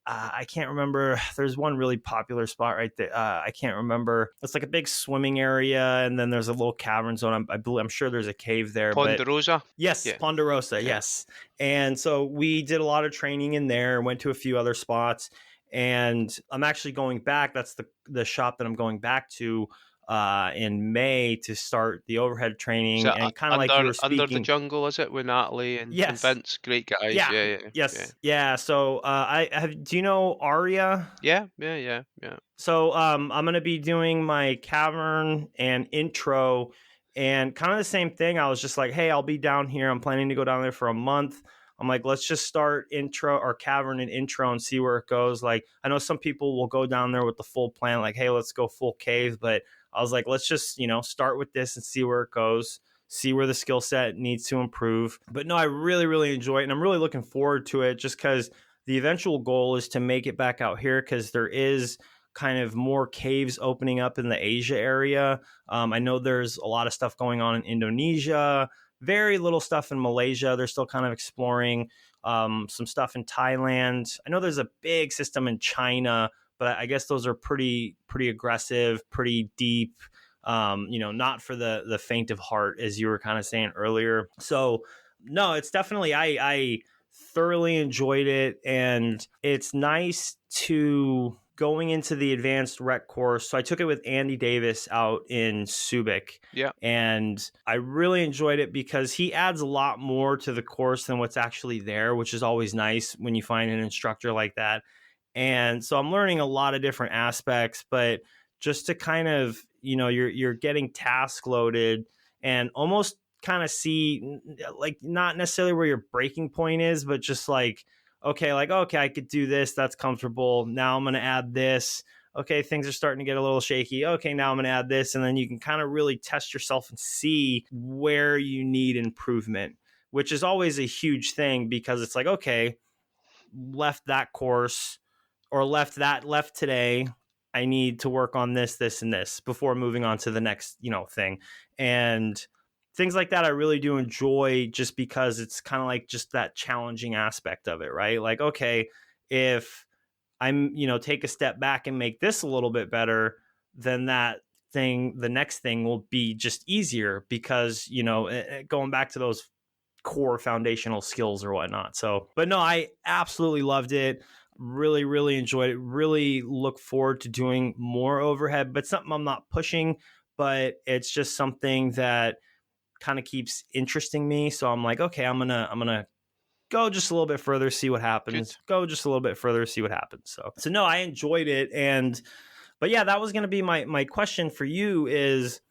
I can't remember. There's one really popular spot right there. I can't remember. It's like a big swimming area, and then there's a little cavern zone. I'm sure there's a cave there, but Ponderosa. yes, Yeah, Ponderosa, yeah. yes. And so we did a lot of training in there. Went to a few other spots, and I'm actually going back. That's the shop that I'm going back to in May to start the overhead Is training. it And kind of like you under were the speaking. jungle? Is it with Natalie and Yes. Vince? Great guys. Yeah. Yeah, yeah, yeah, Yes. Yeah. So I have. Do you know Aria? yeah, yeah, yeah, yeah. So I'm gonna be doing my cavern and intro, and kind of the same thing. I was just like, hey, I'll be down here. I'm planning to go down there for a month. I'm like, let's just start intro or cavern and intro and see where it goes. Like, I know some people will go down there with the full plan, like, hey, let's go full cave. But I was like, let's just start with this and see where it goes. See where the skill set needs to improve. But no, I really, really enjoy it, and I'm really looking forward to it, just because the eventual goal is to make it back out here, because there is kind of more caves opening up in the Asia area. I know there's a lot of stuff going on in Indonesia, very little stuff in Malaysia. They're still kind of exploring some stuff in Thailand. I know there's a big system in China, but I guess those are pretty aggressive, pretty deep. Not for the faint of heart, as you were kind of saying earlier. So no, it's definitely, I thoroughly enjoyed it, and it's nice to going into the advanced rec course. So I took it with Andy Davis out in Subic, Yeah. and I really enjoyed it because he adds a lot more to the course than what's actually there, which is always nice when you find an instructor like that. And so I'm learning a lot of different aspects, but just to kind of, you're getting task loaded, and almost kind of see, like, not necessarily where your breaking point is, but just like, okay, I could do this. That's comfortable. Now I'm going to add this. okay, things are starting to get a little shaky. Okay, now I'm going to add this. And then you can kind of really test yourself and see where you need improvement, which is always a huge thing because it's like, okay, left that course or left today. I need to work on this, and this before moving on to the next, thing. And things like that I really do enjoy just because it's kind of like just that challenging aspect of it, right? Like, okay, if I'm, take a step back and make this a little bit better, then the next thing will be just easier because, going back to those core foundational skills or whatnot. So, but no, I absolutely loved it. Really, really enjoyed it. Really look forward to doing more overhead, but something I'm not pushing, but it's just something that kind of keeps interesting me. So I'm like, okay, I'm gonna go just a little bit further, see what Good. happens. Go just a little bit further, see what happens. So no, I enjoyed it, and but yeah, that was gonna be my question for you is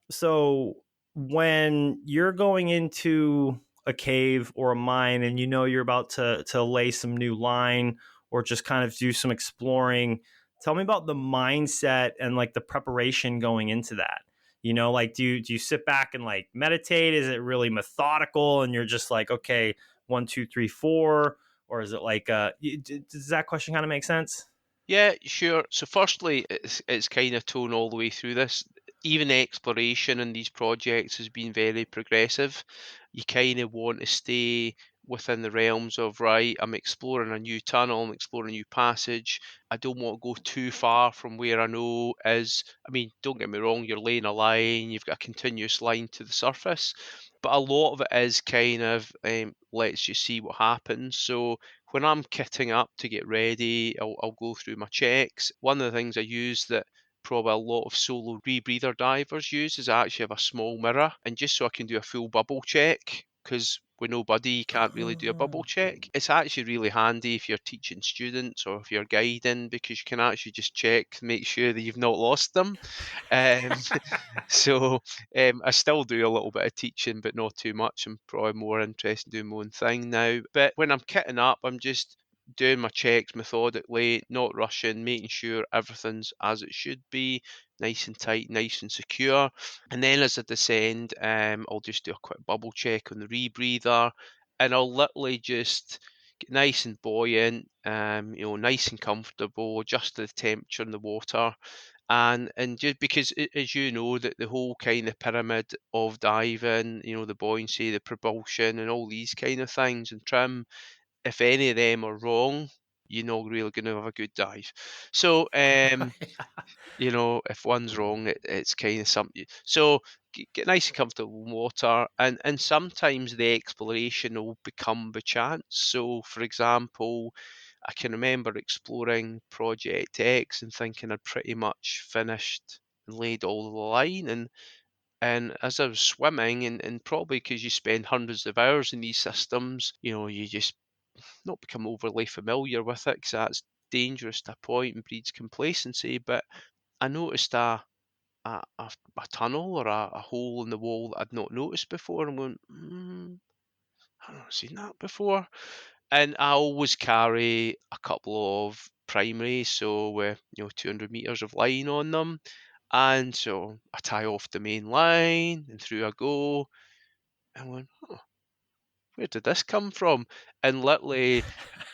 so when you're going into a cave or a mine and you're about to lay some new line or just kind of do some exploring, tell me about the mindset and like the preparation going into that. Like do you sit back and like meditate? Is it really methodical and you're just like, okay, 1, 2, 3, 4, or is it like does that question kind of make sense? Yeah, sure. So firstly, it's kind of tone all the way through this. Even exploration in these projects has been very progressive. You kind of want to stay within the realms of, right, I'm exploring a new tunnel, I'm exploring a new passage. I don't want to go too far from where I know is. I mean, don't get me wrong, you're laying a line, you've got a continuous line to the surface, but a lot of it is kind of let's just see what happens. So when I'm kitting up to get ready, I'll go through my checks. One of the things I use that probably a lot of solo rebreather divers use is I actually have a small mirror, and just so I can do a full bubble check, because with nobody you can't really do a bubble Oh. check. It's actually really handy if you're teaching students or if you're guiding, because you can actually just check, make sure that you've not lost them. Um, so I still do a little bit of teaching, but not too much. I'm probably more interested in doing my own thing now. But when I'm kitting up, I'm just doing my checks methodically, not rushing, making sure everything's as it should be, nice and tight, nice and secure. And then as I descend, I'll just do a quick bubble check on the rebreather, and I'll literally just get nice and buoyant, nice and comfortable, adjust to the temperature in the water, and just because as you know that the whole kind of pyramid of diving, the buoyancy, the propulsion, and all these kind of things and trim, if any of them are wrong, you're not really going to have a good dive. So if one's wrong, it's kind of something. So get nice and comfortable in water, and sometimes the exploration will become by chance. So, for example, I can remember exploring Project X and thinking I'd pretty much finished and laid all the line, and as I was swimming, and probably because you spend hundreds of hours in these systems, you just not become overly familiar with it because that's dangerous to a point and breeds complacency. But I noticed a tunnel or a hole in the wall that I'd not noticed before, and went, I've not seen that before. And I always carry a couple of primaries, so with 200 meters of line on them, and so I tie off the main line, and through I go, and I went, oh, where did this come from? And literally,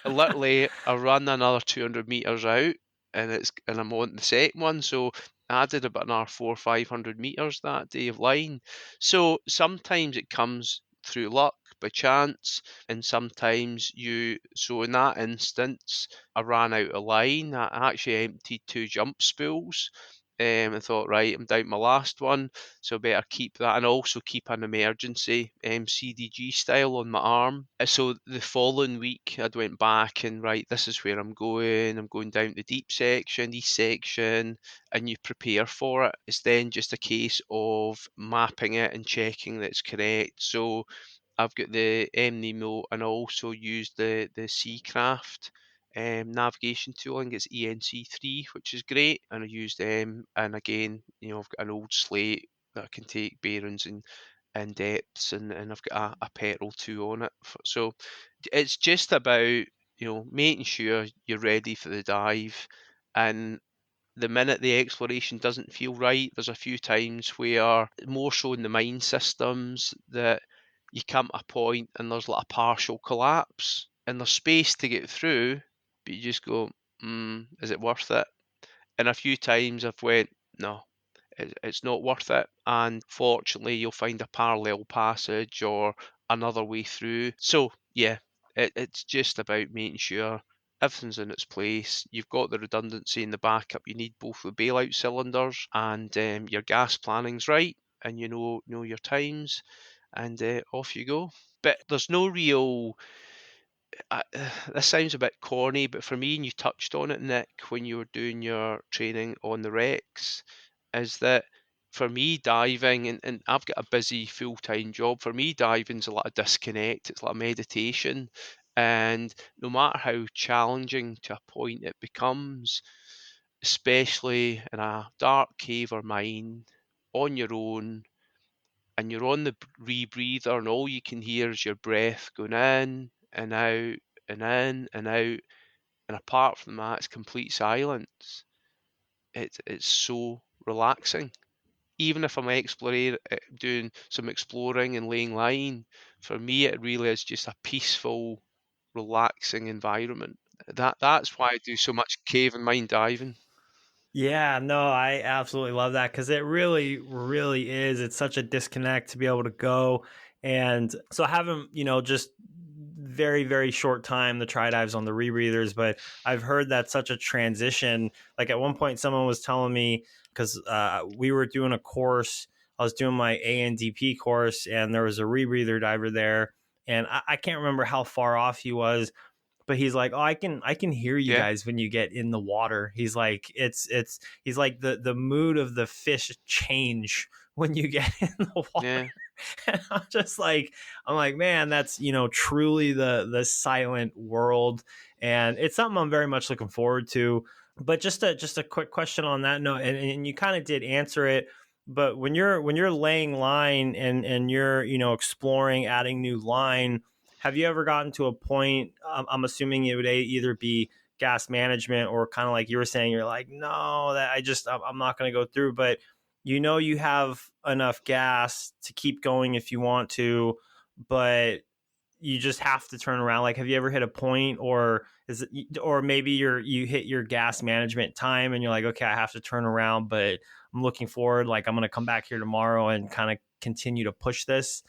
I run another 200 meters out, and I'm on the second one. So I did about another 400 or 500 meters that day of line. So sometimes it comes through luck by chance, and sometimes you. So in that instance, I ran out of line. I actually emptied 2 jump spools. And thought, right, I'm down my last one, so I better keep that, and also keep an emergency CDG style on my arm. So the following week, I'd went back and, right, this is where I'm going. I'm going down the deep section, east section, and you prepare for it. It's then just a case of mapping it and checking that it's correct. So I've got the Nemo, and I also use the Seacraft navigation tool. I think it's ENC3, which is great, and I use them. And again, I've got an old slate that I can take bearings and depths, and I've got a petrol too on it. So it's just about making sure you're ready for the dive, and the minute the exploration doesn't feel right, there's a few times where, more so in the mine systems, that you come to a point and there's like a partial collapse and there's space to get through, but you just go, is it worth it? And a few times I've went, no, it's not worth it. And fortunately, you'll find a parallel passage or another way through. So yeah, it's just about making sure everything's in its place. You've got the redundancy and the backup you need, both the bailout cylinders, and your gas planning's right, and you know your times, and off you go. But there's no real I, this sounds a bit corny, but for me, and you touched on it, Nick, when you were doing your training on the Rex, is that for me, diving, and I've got a busy full time job, for me, diving's a lot of disconnect, it's like meditation. And no matter how challenging to a point it becomes, especially in a dark cave or mine, on your own, and you're on the rebreather, and all you can hear is your breath going in and out and in and out, and apart from that, it's complete silence. It's so relaxing. Even if I'm doing some exploring and laying line, for me it really is just a peaceful, relaxing environment. That's why I do so much cave and mine diving. Yeah, no, I absolutely love that because it really, really is. It's such a disconnect to be able to go. And so I haven't, just very, very short time the try dives on the rebreathers, but I've heard that such a transition. Like at one point, someone was telling me because we were doing a course, I was doing my ANDP course, and there was a rebreather diver there. And I can't remember how far off he was, but he's like, "Oh, I can hear you Yeah, guys when you get in the water." He's like, it's he's like the mood of the fish change when you get in the water. yeah. And I'm like, man, that's truly the silent world, and it's something I'm very much looking forward to. But just a quick question on that note, and you kind of did answer it. But when you're laying line and you're exploring, adding new line, have you ever gotten to a point? I'm assuming it would either be gas management or kind of like you were saying, you're like, no, that I'm not going to go through, but you have enough gas to keep going if you want to, but you just have to turn around. Like, have you ever hit a point, or or maybe you hit your gas management time and you're like, okay, I have to turn around, but I'm looking forward. Like, I'm going to come back here tomorrow and kind of continue to push this.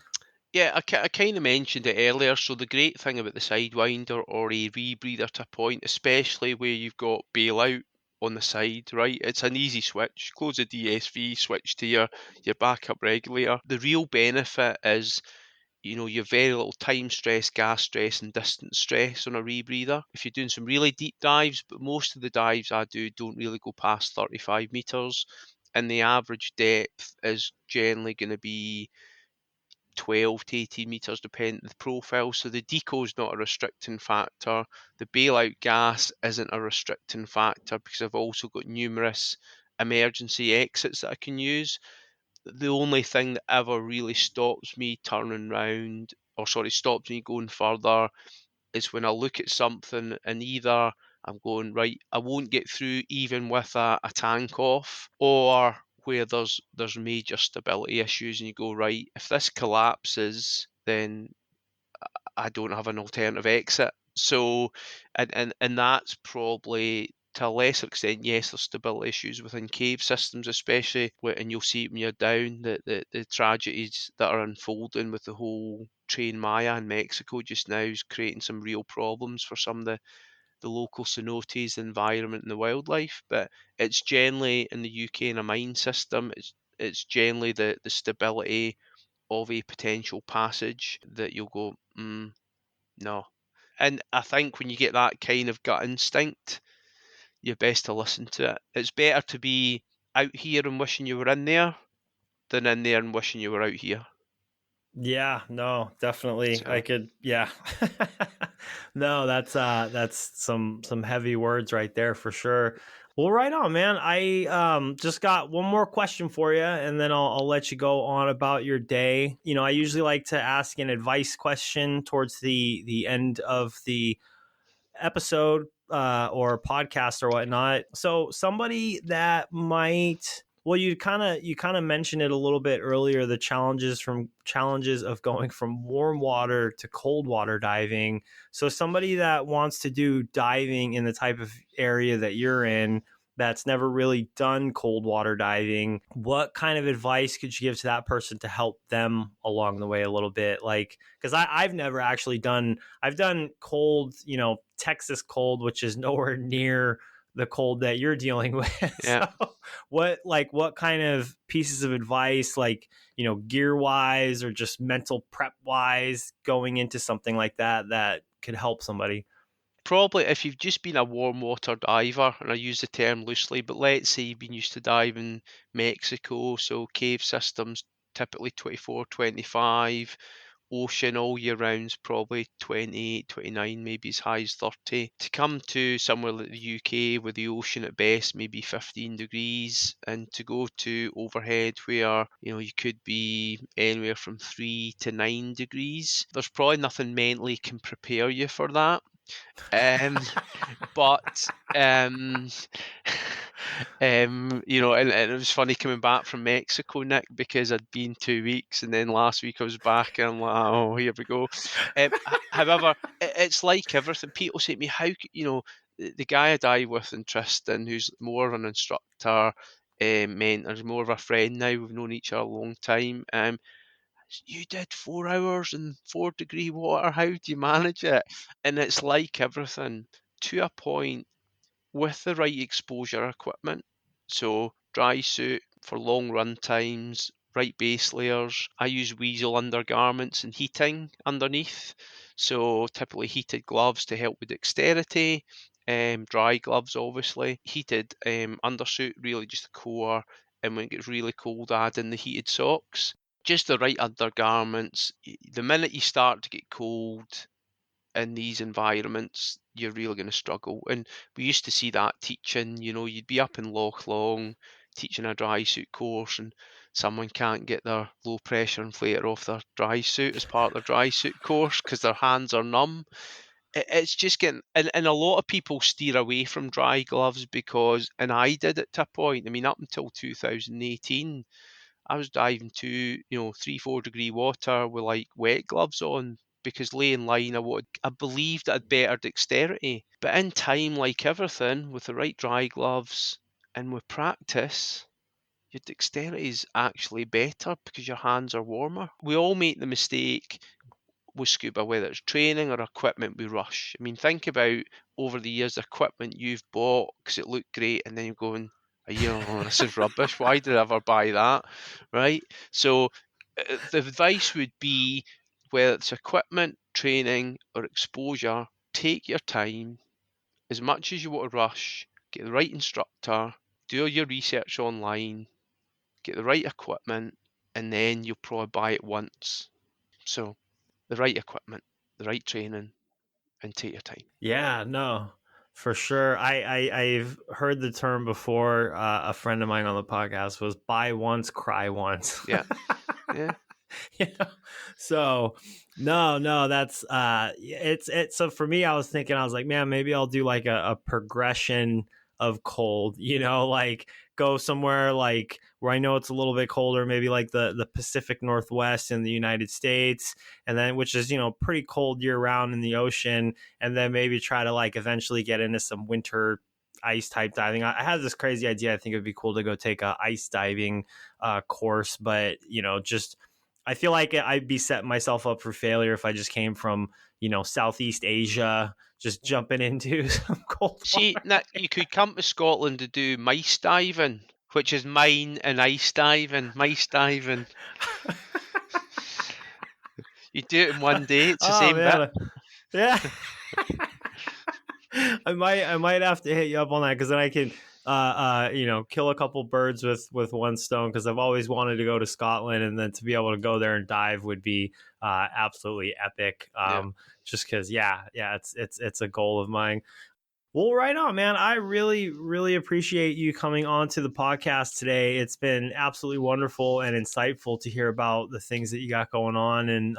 Yeah, I kind of mentioned it earlier. So the great thing about the Sidewinder or a rebreather to a point, especially where you've got bailout on the side, right? It's an easy switch. Close the DSV, switch to your backup regulator. The real benefit is, you've very little time stress, gas stress, and distance stress on a rebreather. If you're doing some really deep dives, but most of the dives I do don't really go past 35 meters, and the average depth is generally going to be 12 to 18 meters, depending on the profile. So the deco is not a restricting factor. The bailout gas isn't a restricting factor because I've also got numerous emergency exits that I can use. The only thing that ever really stops me turning round, or sorry, stops me going further, is when I look at something and either I'm going, right, I won't get through even with a tank off, or where there's major stability issues and you go, right, if this collapses, then I don't have an alternative exit. So, and that's probably to a lesser extent, yes, there's stability issues within cave systems, especially, and you'll see it when you're down, the tragedies that are unfolding with the whole train Maya in Mexico just now is creating some real problems for some of the local cenotes, the environment, and the wildlife. But it's generally in the UK in a mine system, it's generally the stability of a potential passage that you'll go, no. And I think when you get that kind of gut instinct, you're best to listen to it. It's better to be out here and wishing you were in there than in there and wishing you were out here. Yeah, no, definitely. I So, could, yeah. No, that's some heavy words right there for sure. Well, right on, man. I just got one more question for you, and then I'll let you go on about your day. I usually like to ask an advice question towards the end of the episode. or podcast or whatnot. So somebody that might, well, you kind of mentioned it a little bit earlier, the challenges of going from warm water to cold water diving. So somebody that wants to do diving in the type of area that you're in, that's never really done cold water diving, what kind of advice could you give to that person to help them along the way a little bit? Like, because I've never actually I've done cold, Texas cold, which is nowhere near the cold that you're dealing with. Yeah. So what kind of pieces of advice, like, gear wise or just mental prep wise, going into something like that could help somebody? Probably if you've just been a warm water diver, and I use the term loosely, but let's say you've been used to diving Mexico, so cave systems typically 24, 25, ocean all year round's probably 28, 29, maybe as high as 30. To come to somewhere like the UK where the ocean at best maybe 15 degrees, and to go to overhead where you could be anywhere from 3 to 9 degrees, there's probably nothing mentally can prepare you for that. Um, but and it was funny coming back from Mexico, Nick, because I'd been 2 weeks, and then last week I was back, and I'm like, oh, here we go. However, it's like everything. People say to me, how the guy I dive with, and Tristan, who's more of an instructor, mentor, more of a friend now. We've known each other a long time. You did 4 hours in 4 degree water. How do you manage it? And it's like everything, to a point, with the right exposure equipment. So dry suit for long run times, right base layers. I use Weasel undergarments and heating underneath. So typically heated gloves to help with dexterity. Dry gloves, obviously. Heated undersuit, really just the core. And when it gets really cold, add in the heated socks. Just the right undergarments. The minute you start to get cold in these environments, you're really going to struggle. And we used to see that teaching, you'd be up in Loch Long teaching a dry suit course, and someone can't get their low pressure inflator off their dry suit as part of their dry suit course because their hands are numb. It's just getting, and a lot of people steer away from dry gloves because, and I did it to a point, I mean, up until 2018, I was diving to, 3, 4 degree water with like wet gloves on because lay in line I believed I had better dexterity. But in time, like everything, with the right dry gloves and with practice, your dexterity is actually better because your hands are warmer. We all make the mistake with scuba, whether it's training or equipment, we rush. I mean, think about over the years, the equipment you've bought because it looked great, and then you're going, oh, this is rubbish. Why did I ever buy that? Right? So, the advice would be whether it's equipment, training, or exposure, take your time as much as you want to rush, get the right instructor, do all your research online, get the right equipment, and then you'll probably buy it once. So, the right equipment, the right training, and take your time. Yeah, no, for sure. I've heard the term before. A friend of mine on the podcast was buy once, cry once. Yeah, yeah. Yeah. So no, that's it's so for me, I was thinking, I was like, man, maybe I'll do like a progression of cold, like go somewhere like where I know it's a little bit colder, maybe like the Pacific Northwest in the United States, and then which is, pretty cold year round in the ocean, and then maybe try to like eventually get into some winter ice type diving. I had this crazy idea. I think it would be cool to go take a ice diving course, but just I feel like I'd be setting myself up for failure if I just came from, Southeast Asia, just jumping into some cold See, water. Nick, you could come to Scotland to do mice diving, which is mine and ice diving. Mice diving. You do it in one day. It's the Oh same bit. man, yeah. I might have to hit you up on that, because then I can kill a couple birds with one stone, because I've always wanted to go to Scotland, and then to be able to go there and dive would be absolutely epic. Yeah. Just because, it's a goal of mine. Well, right on, man. I really, really appreciate you coming on to the podcast today. It's been absolutely wonderful and insightful to hear about the things that you got going on. And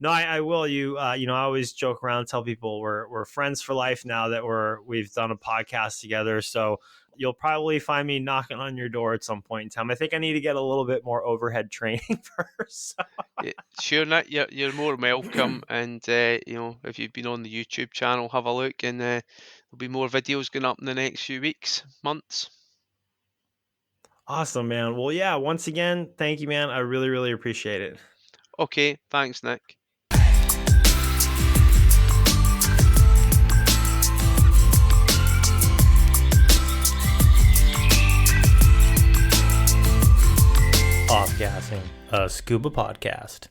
No, I will. You know, I always joke around, tell people we're friends for life now that we've done a podcast together. So you'll probably find me knocking on your door at some point in time. I think I need to get a little bit more overhead training first. Sure, Nick, you're more welcome. And if you've been on the YouTube channel, have a look, and there'll be more videos going up in the next few weeks, months. Awesome, man. Well, yeah. Once again, thank you, man. I really, really appreciate it. Okay, thanks, Nick. Off Gassing, a scuba podcast.